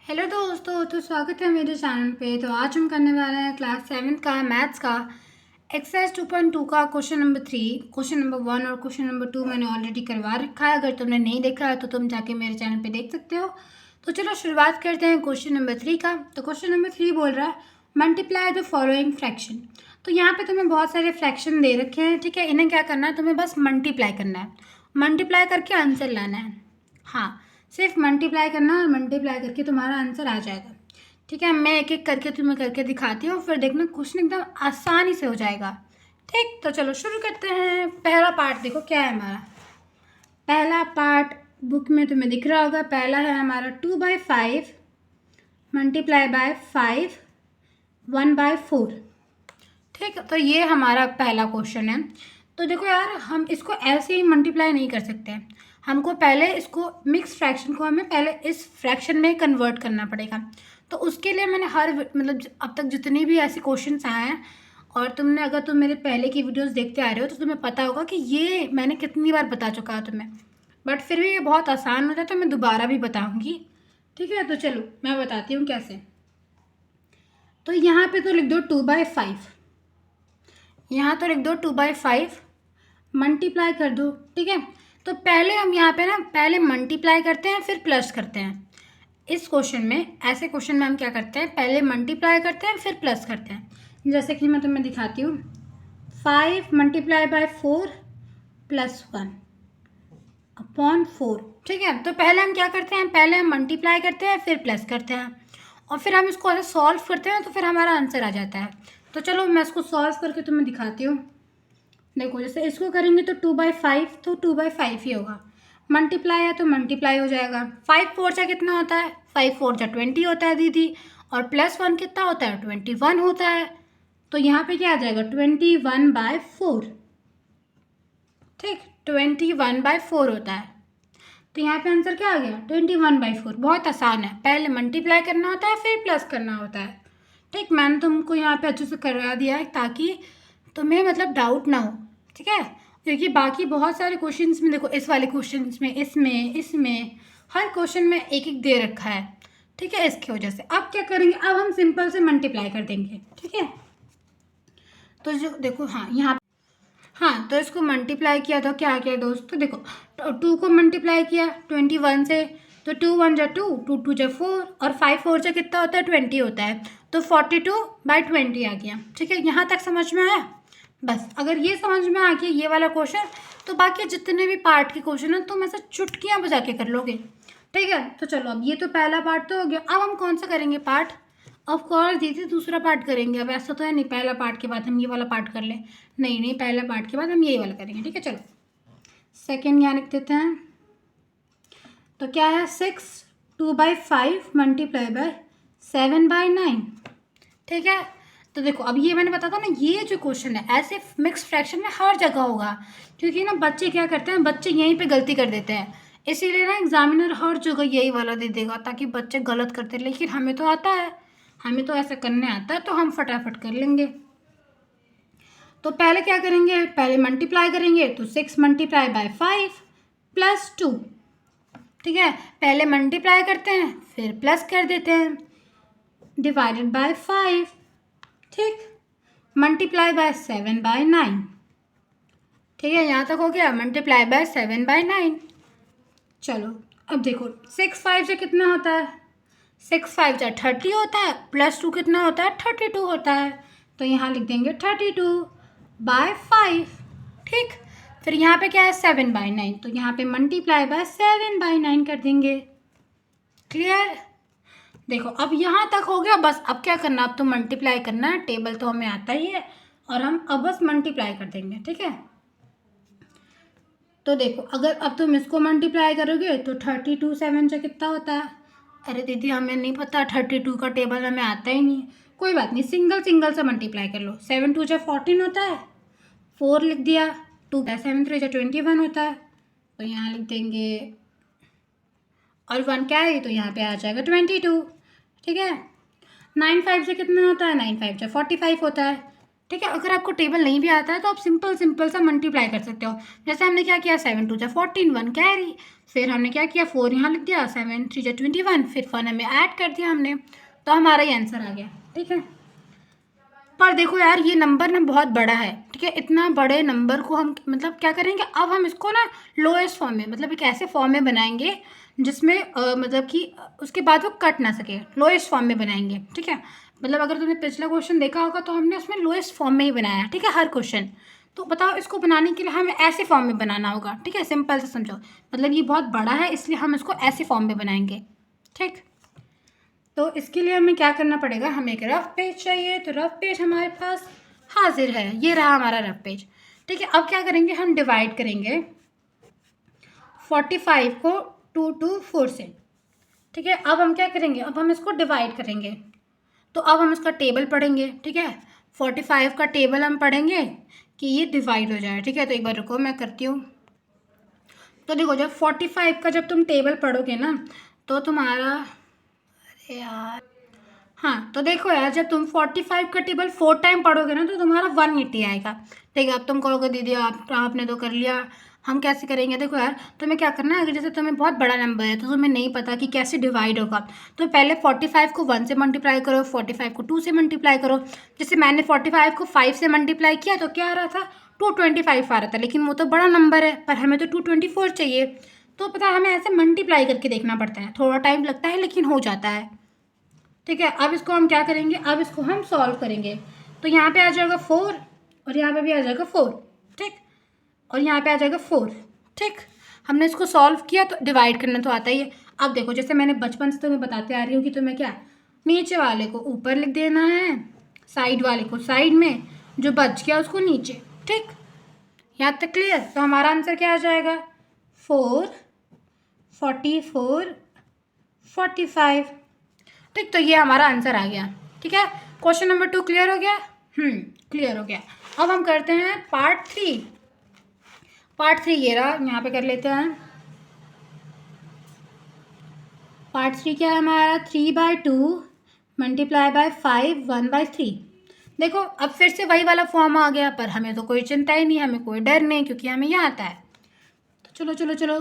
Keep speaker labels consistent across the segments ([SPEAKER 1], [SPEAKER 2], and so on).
[SPEAKER 1] Hello दोस्तों, तो स्वागत है मेरे चैनल पे। तो आज हम करने वाले हैं क्लास 7 का मैथ्स का एक्सरसाइज 2.2 का क्वेश्चन नंबर 3। क्वेश्चन नंबर 1 और क्वेश्चन नंबर 2 मैंने ऑलरेडी करवा रखा है। अगर तुमने नहीं देखा है तो तुम जाके मेरे चैनल पे देख सकते हो। तो चलो शुरुआत करते हैं क्वेश्चन नंबर 3 का। तो क्वेश्चन नंबर 3 बोल रहा है मल्टीप्लाई द फॉलोइंग फ्रैक्शन। तो यहाँ पे तुम्हें बहुत सारे फ्रैक्शन दे रखे हैं, ठीक है। इन्हें क्या करना है, तुम्हें बस मल्टीप्लाई करना है, मल्टीप्लाई करके आंसर लाना है। हाँ, सिर्फ मल्टीप्लाई करना और मल्टीप्लाई करके तुम्हारा आंसर आ जाएगा, ठीक है। मैं एक एक करके तुम्हें करके दिखाती हूँ, फिर देखना क्वेश्चन एकदम आसानी से हो जाएगा। ठीक, तो चलो शुरू करते हैं। पहला पार्ट देखो क्या है हमारा। पहला पार्ट बुक में तुम्हें दिख रहा होगा। पहला है हमारा 2/5 मल्टीप्लाई बाय 5 1/4। ठीक, तो ये हमारा पहला क्वेश्चन है। तो देखो यार, हम इसको ऐसे ही मल्टीप्लाई नहीं कर सकते। हमको पहले इसको मिक्स फ्रैक्शन को हमें पहले इस फ्रैक्शन में कन्वर्ट करना पड़ेगा। तो उसके लिए मैंने अब तक जितनी भी ऐसे क्वेश्चंस आए हैं, और तुमने अगर तुम मेरे पहले की वीडियोस देखते आ रहे हो तो तुम्हें पता होगा कि ये मैंने कितनी बार बता चुका है तुम्हें। बट फिर भी ये बहुत आसान होता है, तो मैं दोबारा भी बताऊँगी, ठीक है। तो चलो मैं बताती हूँ कैसे। तो यहाँ पे तो लिख दो 2/5, यहाँ तो लिख दो 2/5 मल्टीप्लाई कर दो, ठीक है। तो पहले हम यहाँ पे ना पहले मल्टीप्लाई करते हैं फिर प्लस करते हैं। इस क्वेश्चन में, ऐसे क्वेश्चन में हम क्या करते हैं, पहले मल्टीप्लाई करते हैं फिर प्लस करते हैं। जैसे कि मैं तुम्हें दिखाती हूँ, 5 मल्टीप्लाई बाय 4 प्लस 1/4, ठीक है। तो पहले हम क्या करते हैं, पहले हम मल्टीप्लाई करते हैं फिर प्लस करते हैं, और फिर हम इसको ऐसे सॉल्व करते हैं तो फिर हमारा आंसर आ जाता है। तो चलो मैं इसको सॉल्व करके तुम्हें दिखाती हूँ। देखो, जैसे इसको करेंगे तो 2/5 तो 2/5 ही होगा। मल्टीप्लाई है तो मल्टीप्लाई हो जाएगा। 5 4 जा कितना होता है, 5 4 जा 20 होता है दीदी। और +1 कितना होता है, 21 होता है। तो यहाँ पे क्या आ जाएगा, 21/4। ठीक, 21/4 होता है। तो यहाँ पे आंसर क्या आ गया, 21/4। बहुत आसान है, पहले मल्टीप्लाई करना होता है फिर प्लस करना होता है। ठीक, मैंने तुमको यहाँ पे अच्छे से करवा दिया है ताकि तुम्हें मतलब डाउट ना हो, ठीक है। क्योंकि बाकी बहुत सारे क्वेश्चंस में देखो, इस वाले क्वेश्चंस में, इसमें इसमें हर क्वेश्चन में एक एक दे रखा है, ठीक है। इसकी वजह से अब क्या करेंगे, अब हम सिंपल से मल्टीप्लाई कर देंगे, ठीक है। तो जो देखो, हाँ यहाँ, हाँ तो इसको मल्टीप्लाई किया तो क्या किया दोस्तों, देखो 2 को मल्टीप्लाई किया 21 से, तो 2 1 जा 2, 2 2 जा 4, और 5 4 जा कितना होता है, 20 होता है। तो 42/20 आ गया, ठीक है। यहाँ तक समझ में आया। बस अगर ये समझ में आ गया ये वाला क्वेश्चन, तो बाकी जितने भी पार्ट के क्वेश्चन हैं तुम ऐसे चुटकियाँ बजा के कर लोगे, ठीक है। तो चलो, अब ये तो पहला पार्ट तो हो गया। अब हम कौन सा करेंगे पार्ट, ऑफ कोर्स दीदी दूसरा पार्ट करेंगे। अब ऐसा तो है नहीं पहला पार्ट के बाद हम ये वाला पार्ट कर लें, नहीं नहीं, पहला पार्ट के बाद हम ये वाला करेंगे, ठीक है। चलो सेकेंड यहाँ लिख देते हैं। तो क्या है, 6 2/5 मल्टीप्लाई बाय 7/9, ठीक है। तो देखो, अब ये मैंने बताया था ना, ये जो क्वेश्चन है ऐसे मिक्स फ्रैक्शन में हर जगह होगा। क्योंकि ना बच्चे क्या करते हैं, बच्चे यहीं पे गलती कर देते हैं। इसीलिए ना एग्जामिनर हर जगह यही वाला दे देगा ताकि बच्चे गलत करते हैं। लेकिन हमें तो आता है, हमें तो ऐसा करने आता है, तो हम फटाफट कर लेंगे। तो पहले क्या करेंगे, पहले मल्टीप्लाई करेंगे। तो 6 मल्टीप्लाई बाय 5 प्लस 2, ठीक है। पहले मल्टीप्लाई करते हैं फिर प्लस कर देते हैं, डिवाइडेड बाय 5, ठीक। मल्टीप्लाई बाय 7/9, ठीक है। यहाँ तक हो गया, मल्टीप्लाई बाय 7/9। चलो अब देखो, 6 5 से कितना होता है, 6 5 से 30 होता है, +2 कितना होता है, 32 होता है। तो यहाँ लिख देंगे 32/5, ठीक। फिर यहाँ पे क्या है, 7/9, तो यहाँ पे मल्टीप्लाई बाय 7/9 कर देंगे। क्लियर। देखो अब यहाँ तक हो गया। बस अब क्या करना, अब तो मल्टीप्लाई करना है, टेबल तो हमें आता ही है, और हम अब बस मल्टीप्लाई कर देंगे, ठीक है। तो देखो, अगर अब तुम इसको मल्टीप्लाई करोगे तो 32 7 से कितना होता है, अरे दीदी हमें नहीं पता, 32 का टेबल हमें आता ही नहीं। कोई बात नहीं, सिंगल सिंगल से मल्टीप्लाई कर लो। 7 2 जा 14 होता है, 4 लिख दिया, 2 7 3 जा 21 होता है, तो यहाँ लिख देंगे, और 1 क्या है तो यहाँ पे आ जाएगा 22, ठीक है। 9 5 से कितना होता है, 9 5 से 45 होता है, ठीक है। अगर आपको टेबल नहीं भी आता है तो आप सिंपल सिंपल सा मल्टीप्लाई कर सकते हो। जैसे हमने क्या किया, 7 2 जा 14, 1 कैरी, फिर हमने क्या किया, 4 यहाँ लिख दिया, 7 3 जा 21, फिर 1 हमें ऐड कर दिया हमने, तो हमारा ये आंसर आ गया। ठीक है। पर देखो यार, ये नंबर ना बहुत बड़ा है। ठीक है, इतना बड़े नंबर को हम मतलब क्या करेंगे, अब हम इसको ना लोएस्ट फॉर्म में, मतलब एक ऐसे फॉर्म में बनाएंगे जिसमें मतलब कि उसके बाद वो कट ना सके, लोएस्ट फॉर्म में बनाएंगे। ठीक है, मतलब अगर तुमने पिछला क्वेश्चन देखा होगा तो हमने उसमें लोएस्ट फॉर्म में ही बनाया। ठीक है, हर क्वेश्चन। तो बताओ, इसको बनाने के लिए हमें ऐसे फॉर्म में बनाना होगा। ठीक है, सिंपल से समझो, मतलब ये बहुत बड़ा है इसलिए हम इसको ऐसे फॉर्म में बनाएंगे। ठीक, तो इसके लिए हमें क्या करना पड़ेगा, हमें एक रफ पेज चाहिए। तो रफ पेज हमारे पास हाजिर है, ये रहा हमारा रफ पेज। ठीक है, अब क्या करेंगे, हम डिवाइड करेंगे 45 को 2 2 4 से। ठीक है, अब हम क्या करेंगे, अब हम इसको डिवाइड करेंगे। तो अब हम इसका टेबल पढ़ेंगे। ठीक है, 45 का टेबल हम पढ़ेंगे कि ये डिवाइड हो जाए। ठीक है, तो एक बार रुको, मैं करती हूँ। तो देखो, जब 45 का जब तुम टेबल पढ़ोगे ना, तो तुम्हारा, अरे यार, हाँ, तो देखो यार, जब तुम 45 का टेबल 4 टाइम पढ़ोगे ना तो तुम्हारा 180 आएगा। ठीक है, अब तुम कहोगे दीदी आपने तो कर लिया, हम कैसे करेंगे। देखो यार, तुम्हें क्या करना है, अगर जैसे तुम्हें बहुत बड़ा नंबर है तो तुम्हें नहीं पता कि कैसे डिवाइड होगा, तो पहले 45 को 1 से मल्टीप्लाई करो, 45 को 2 से मल्टीप्लाई करो। जैसे मैंने 45 को 5 से मल्टीप्लाई किया तो क्या आ रहा था, 225 आ रहा था, लेकिन वो तो बड़ा नंबर है, पर हमें तो 224 चाहिए। तो पता है, हमें ऐसे मल्टीप्लाई करके देखना पड़ता है, थोड़ा टाइम लगता है लेकिन हो जाता है। ठीक है, अब इसको हम क्या करेंगे, अब इसको हम सॉल्व करेंगे। तो यहाँ पे आ जाएगा 4 और यहाँ पे भी आ जाएगा 4। ठीक, और यहाँ पे आ जाएगा 4। ठीक, हमने इसको सॉल्व किया, तो डिवाइड करना तो आता ही है। अब देखो, जैसे मैंने बचपन से तुम्हें बताते आ रही हूँ कि तुम्हें क्या, नीचे वाले को ऊपर लिख देना है, साइड वाले को साइड में, जो बच गया उसको नीचे। ठीक, यहाँ तक क्लियर। तो हमारा आंसर क्या आ जाएगा, 4 44 45। ठीक, तो ये हमारा आंसर आ गया। ठीक है, क्वेश्चन नंबर 2 क्लियर हो गया। क्लियर हो गया। अब हम करते हैं पार्ट 3। पार्ट 3 ये रहा, यहाँ पे कर लेते हैं। पार्ट 3 क्या है हमारा, 3/2 मल्टीप्लाई बाय 5 1/3। देखो, अब फिर से वही वाला फॉर्म आ गया, पर हमें तो कोई चिंता ही नहीं, हमें कोई डर नहीं, क्योंकि हमें यहाँ आता है। तो चलो चलो चलो,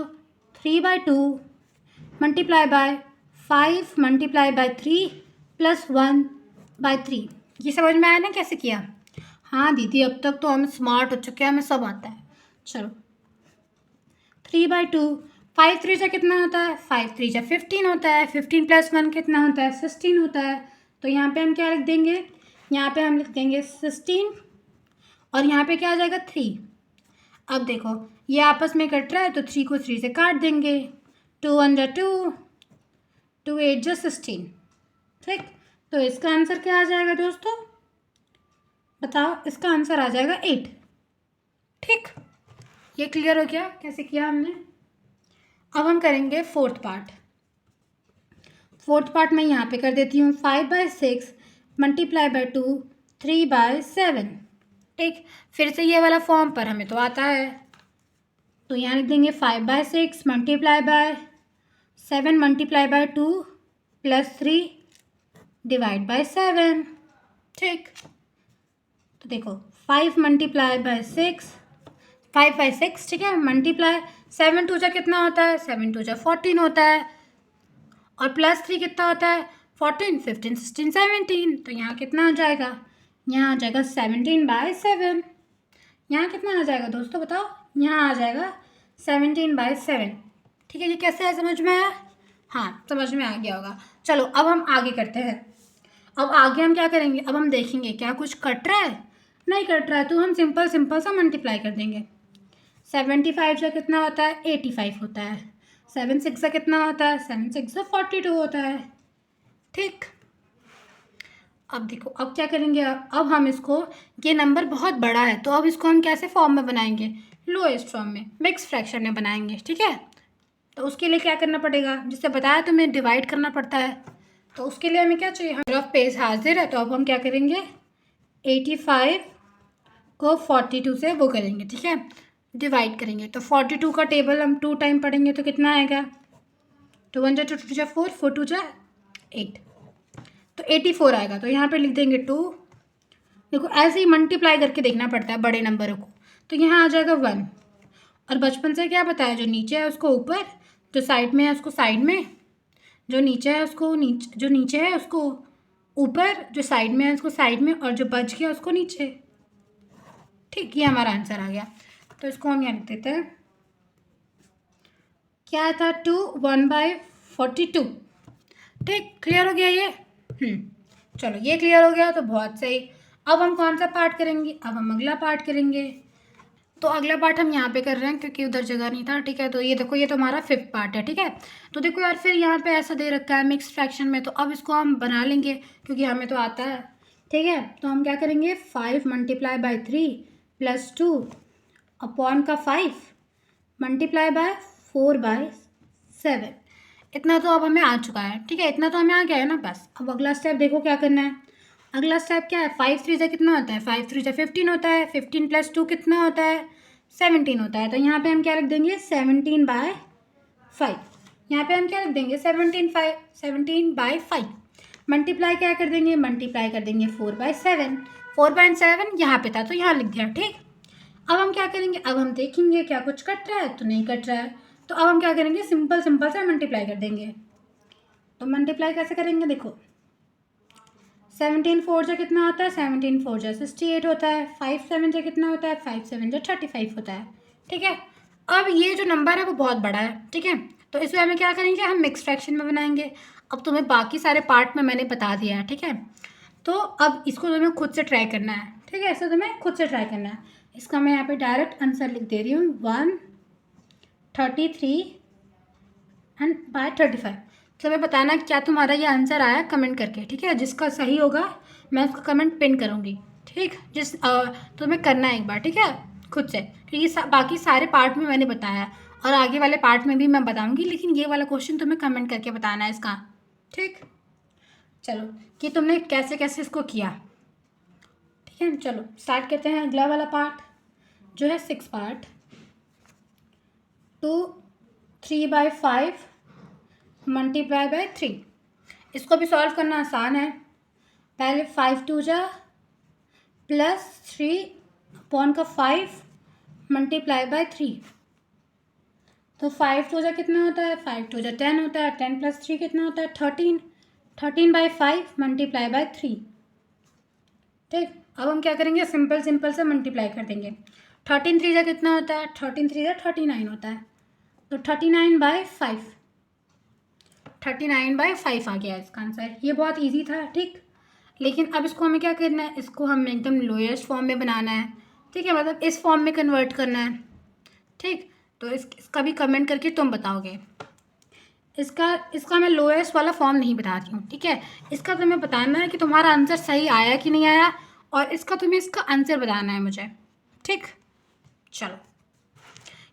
[SPEAKER 1] 3/2 multiply by 5 multiply by 3 plus 1/3। ये समझ में आया ना कैसे किया। हाँ दीदी, अब तक तो हम स्मार्ट हो चुके हैं, हमें सब आता है। चलो, 3/2, 5 3 जा कितना होता है, 5 3 जा 15 होता है, 15 प्लस 1 कितना होता है, 16 होता है। तो यहाँ पे हम क्या लिख देंगे, यहाँ पे हम लिख देंगे 16, और यहाँ पे क्या आ जाएगा 3। अब देखो, ये आपस में कट रहा है तो 3 को 3 से काट देंगे, 2 1 जा 2, 2 8 जा 16। ठीक, तो इसका आंसर क्या आ जाएगा दोस्तों, बताओ, इसका आंसर आ जाएगा 8। ठीक, ये क्लियर हो गया कैसे किया हमने। अब हम करेंगे फोर्थ पार्ट। फोर्थ पार्ट मैं यहाँ पे कर देती हूँ, 5/6 मल्टीप्लाई बाय 2 3/7। ठीक, फिर से ये वाला फॉर्म, पर हमें तो आता है। तो यहाँ लिख देंगे 5/6 multiply by 7 multiply by 2 plus 3 divide by 7। ठीक, तो देखो 5 मल्टीप्लाई बाय 6, 5/6। ठीक है, मल्टीप्लाई 7 2 जा कितना होता है, 7 2 जा 14 होता है, और प्लस 3 कितना होता है, 14 15 16 17। तो यहाँ कितना आ जाएगा, यहाँ आ जाएगा 17/7। यहाँ कितना आ जाएगा दोस्तों, बताओ, यहाँ आ जाएगा 17/7। ठीक है, ये कैसे है, समझ में आया। हाँ, समझ में आ गया होगा। चलो, अब हम आगे करते हैं। अब आगे हम क्या करेंगे, अब हम देखेंगे क्या कुछ कट रहा है, नहीं कट रहा है, तो हम सिंपल सिंपल सा मल्टीप्लाई कर देंगे। 75 का कितना होता है, 85 होता है। 7 6 का कितना होता है, 7 6 का 42 होता है। ठीक, अब देखो, अब क्या करेंगे, अब हम इसको, ये नंबर बहुत बड़ा है तो अब इसको हम कैसे फॉर्म में बनाएंगे, लोएस्ट फॉर्म में, मिक्स फ्रैक्शन में बनाएंगे। ठीक है, तो उसके लिए क्या करना पड़ेगा, जिससे बताया तुम्हें डिवाइड करना पड़ता है। तो उसके लिए हमें क्या चाहिए, हमारा पेज हाजिर है, तो अब हम क्या करेंगे, 85 को 42 से वो करेंगे। ठीक है, डिवाइड करेंगे। तो 42 का टेबल हम 2 टाइम पढ़ेंगे तो कितना आएगा, 2 1 जा 2 2 जा 4 4 2 जा 8, तो 84 आएगा। तो यहाँ पे लिख देंगे 2, देखो ऐसे ही मल्टीप्लाई करके देखना पड़ता है बड़े नंबरों को। तो यहाँ आ जाएगा 1, और बचपन से क्या बताया, जो नीचे है उसको ऊपर, जो साइड में है उसको साइड में, जो नीचे है उसको नीचे, जो नीचे है उसको ऊपर, जो साइड में है उसको साइड में, और जो बच गया उसको नीचे। ठीक, ये हमारा आंसर आ गया। तो इसको हम यहाँ लिख देते हैं। क्या था, 2 1/42। ठीक, क्लियर हो गया ये। चलो ये क्लियर हो गया तो बहुत सही। अब हम कौन सा पार्ट करेंगे, अब हम अगला पार्ट करेंगे। तो अगला पार्ट हम यहाँ पे कर रहे हैं क्योंकि उधर जगह नहीं था। ठीक है, तो ये देखो, ये तो हमारा 5th पार्ट है। ठीक है, तो देखो यार, फिर यहाँ पे ऐसा दे रखा है मिक्स फ्रैक्शन में, तो अब इसको हम बना लेंगे क्योंकि हमें तो आता है। ठीक है, तो हम क्या करेंगे, 5 × 3 + 2 अपॉन का 5 × 4/7। इतना तो अब हमें आ चुका है। ठीक है, इतना तो हमें आ गया है ना। बस अब अगला स्टेप देखो क्या करना है। अगला स्टेप क्या है, 5 3 से कितना होता है, 5 3 से 15 होता है, 15 + 2 कितना होता है, 17 होता है। तो यहाँ पे हम क्या लिख देंगे, 17/5। यहाँ पे हम क्या लिख देंगे, 17/5। मल्टीप्लाई क्या कर देंगे, मल्टीप्लाई कर देंगे 4/7। 4/7 यहाँ पे था तो यहाँ लिख दिया। ठीक, अब हम क्या करेंगे, अब हम देखेंगे क्या कुछ कट रहा है, तो नहीं कट रहा है। तो अब हम क्या करेंगे, सिंपल सिंपल से मल्टीप्लाई कर देंगे। तो मल्टीप्लाई कैसे करेंगे, देखो 17 4 से कितना होता है, 17 4 से 68 होता है। 5 7 से कितना होता है, 5 7 से 35 होता है। ठीक है, अब ये जो नंबर है वो बहुत बड़ा है। ठीक है, तो इसमें हमें क्या करेंगे, हम मिक्स फ्रैक्शन में बनाएंगे। अब तुम्हें बाकी सारे पार्ट में मैंने बता दिया है। ठीक है, तो अब इसको तुम्हें खुद से ट्राई करना है। ठीक है, ऐसे तुम्हें खुद से ट्राई करना है। इसका मैं यहाँ पे डायरेक्ट आंसर लिख दे रही हूँ, 133/35। तो हमें बताना क्या तुम्हारा ये आंसर आया कमेंट करके। ठीक है, जिसका सही होगा मैं उसका कमेंट पिन करूँगी। ठीक, तुम्हें करना है एक बार। ठीक है, खुद से, क्योंकि बाकी सारे पार्ट में मैंने बताया और आगे वाले पार्ट में भी मैं बताऊँगी, लेकिन ये वाला क्वेश्चन तुम्हें कमेंट करके बताना है इसका। ठीक, चलो कि तुमने कैसे कैसे इसको किया। ठीक है, चलो स्टार्ट करते हैं अगला वाला पार्ट जो है 6th पार्ट। 2 3/5 × 3। इसको भी सॉल्व करना आसान है। पहले 5 2 जा +3 अपॉन का 5 × 3। तो 5 2 जा कितना होता है, 5 2 जा 10 होता है। 10 + 3 कितना होता है, 13। 13/5 × 3। ठीक, अब हम क्या करेंगे, सिंपल सिंपल से मल्टीप्लाई कर देंगे। 13 3 जा कितना होता है, 13 3 जा 39 होता है। तो 39/5, 39/5 आ गया इसका आंसर। ये बहुत इजी था। ठीक, लेकिन अब इसको हमें क्या करना है, इसको हमें एकदम लोएस्ट फॉर्म में बनाना है। ठीक है, मतलब इस फॉर्म में कन्वर्ट करना है। ठीक, तो इसका भी कमेंट करके तुम बताओगे। इसका मैं लोएस्ट वाला फॉर्म नहीं बता रही हूँ। ठीक है, इसका तुम्हें बताना है कि तुम्हारा आंसर सही आया कि नहीं आया, और तुम्हें इसका आंसर बताना है मुझे। ठीक, चलो,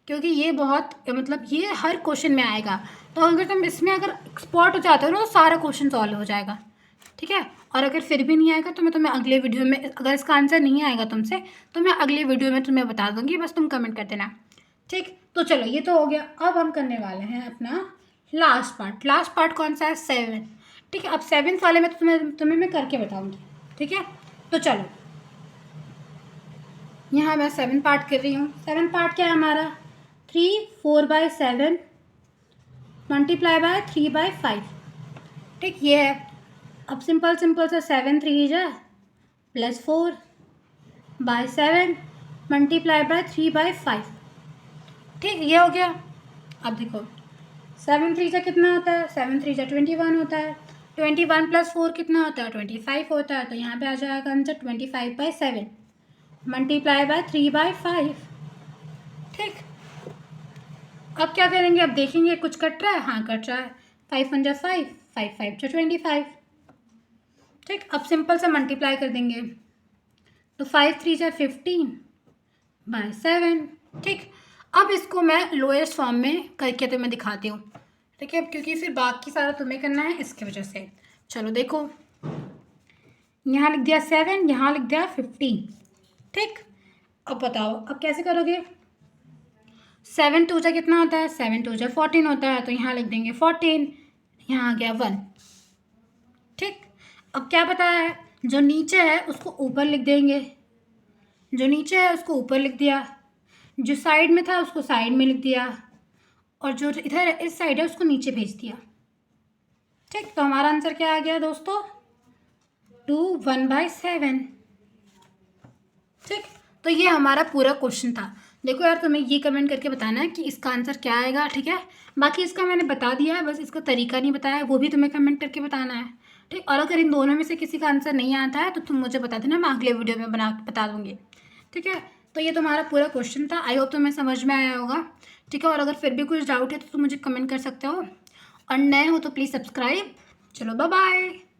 [SPEAKER 1] क्योंकि ये बहुत मतलब ये हर क्वेश्चन में आएगा, तो अगर तुम इसमें अगर एक्सपर्ट हो जाते हो ना तो सारा क्वेश्चन सॉल्व हो जाएगा। ठीक है, और अगर फिर भी नहीं आएगा तो मैं तुम्हें अगले वीडियो में, अगर इसका आंसर नहीं आएगा तुमसे तो मैं अगले वीडियो में तुम्हें बता दूंगी, बस तुम कमेंट कर देना। ठीक, तो चलो ये तो हो गया। अब हम करने वाले हैं अपना लास्ट पार्ट। लास्ट पार्ट कौन सा है, 7। ठीक है, अब 7th वाले में तो तुम्हें मैं करके बताऊँगी। ठीक है, तो चलो यहाँ मैं 7th पार्ट कर रही हूँ। 7th पार्ट क्या है हमारा, 3 4/7 × 3/5। ठीक, ये है। अब सिंपल सिंपल से 7 3 जा +4/7 × 3/5। ठीक, ये हो गया। अब देखो 7 3 जा कितना होता है, 7 3 जा 21 होता है। 21 + 4 कितना होता है, 25 होता है। तो यहाँ पे आ जाएगा आंसर 25/7 × 3/5। ठीक, अब क्या करेंगे, अब देखेंगे कुछ कट रहा है। हाँ, कट रहा है। 5 1 जा 5, 5 5 जा 25। ठीक, अब सिंपल से मल्टीप्लाई कर देंगे। तो 5 3 जा 15/7। ठीक, अब इसको मैं लोएस्ट फॉर्म में करके तुम्हें दिखाती हूँ। ठीक है, क्योंकि फिर बाकी सारा तुम्हें करना है, इसकी वजह से। चलो देखो, यहाँ लिख दिया 7, यहाँ लिख दिया 15। ठीक, अब बताओ अब कैसे करोगे। 7 2 जा कितना होता है, 7 2 जा 14 होता है। तो यहाँ लिख देंगे 14, यहाँ आ गया 1। ठीक, अब क्या बताया है, जो नीचे है उसको ऊपर लिख देंगे, जो नीचे है उसको ऊपर लिख दिया, जो साइड में था उसको साइड में लिख दिया, और जो इधर इस साइड है उसको नीचे भेज दिया। ठीक, तो हमारा आंसर क्या आ गया दोस्तों? 2 1/7। ठीक, तो ये हमारा पूरा क्वेश्चन था। देखो यार, तुम्हें ये कमेंट करके बताना है कि इसका आंसर क्या आएगा, ठीक है। बाकी इसका मैंने बता दिया है, बस इसका तरीका नहीं बताया है, वो भी तुम्हें कमेंट करके बताना है। ठीक, और अगर इन दोनों में से किसी का आंसर नहीं आता है तो तुम मुझे बता देना, मैं अगले वीडियो में बता दूँगी। ठीक है, तो ये तुम्हारा पूरा क्वेश्चन था। आई होप तुम्हें समझ में आया होगा। ठीक है, और अगर फिर भी कुछ डाउट है तो तुम मुझे कमेंट कर सकते हो, और नए हो तो प्लीज़ सब्सक्राइब। चलो बाय बाय।